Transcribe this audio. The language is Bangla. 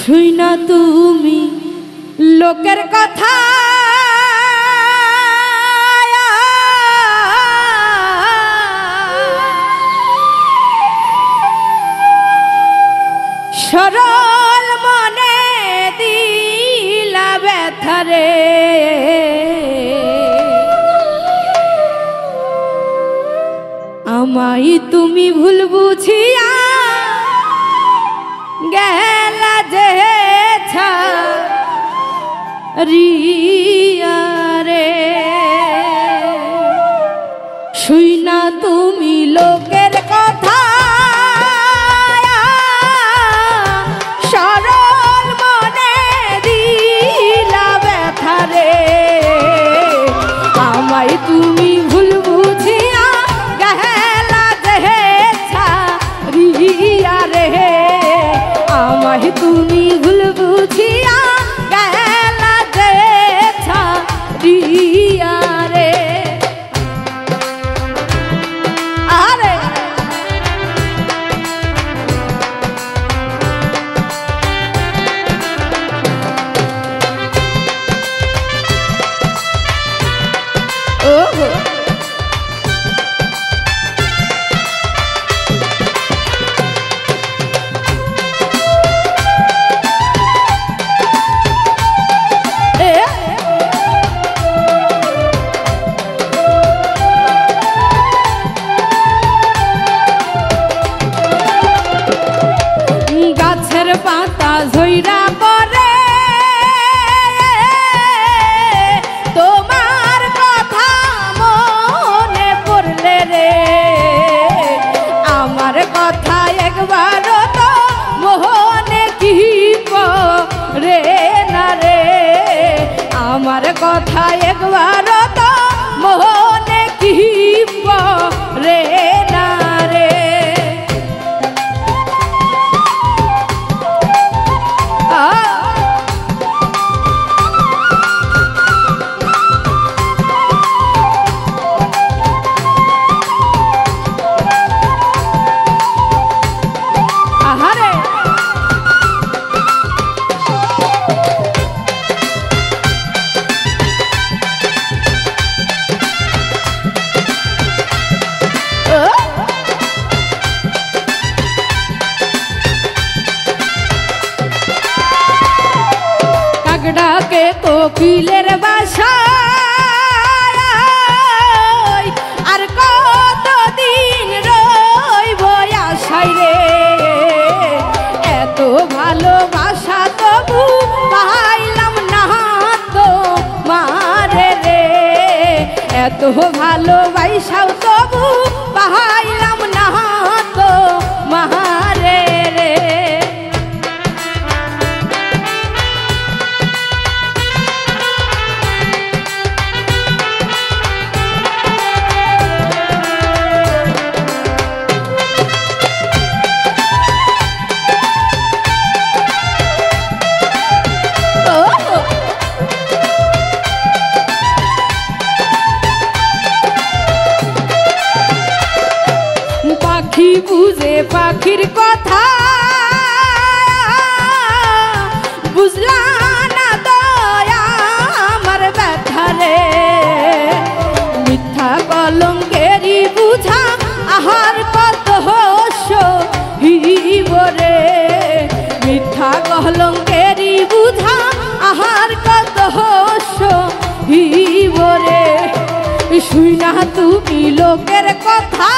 শুই না তুমি লোকের কথা সরল মনে দিলা ব্যথারে আমায় তুমি ভুল বুঝিয়া গেলা যে ছাড়িয়া রে শুই না তুমি লোকের কথা সরল মনে দিলা ব্যথারে আমায় তুমি ভুল বুঝিয়া গেলা যে ছাড়িয়া রে আমায় তুমি ভুল বুঝিয়া গেলা যে ছাড়িয়া রে আরে ওহো গাছের পাতা ঝইরা পড়ে তোমার কথা মনে পড়লে রে আমার কথা একবার তো মনে কি পড়ে না রে আমার কথা একবার তো মনে কি পড়ে না রে আহারে কাকড়াকে কোকিলের বাসা আর কতদিন রইব আশায় রে এত ভালোবাসা তবু পাইলাম না তো মারে রে এত ভালোবাসাও তবু পাইলাম না তো মারে রে পাখি বুঝে পাখির কথা বুঝলা না দয়া আমার ব্যথারে মিথ্যা কলঙ্কেরই বুঝা আহার কত সহিব রে মিথ্যা কলঙ্কেরই বুঝা আহার কত সহিব রে শুই না তুমি লোকের কথা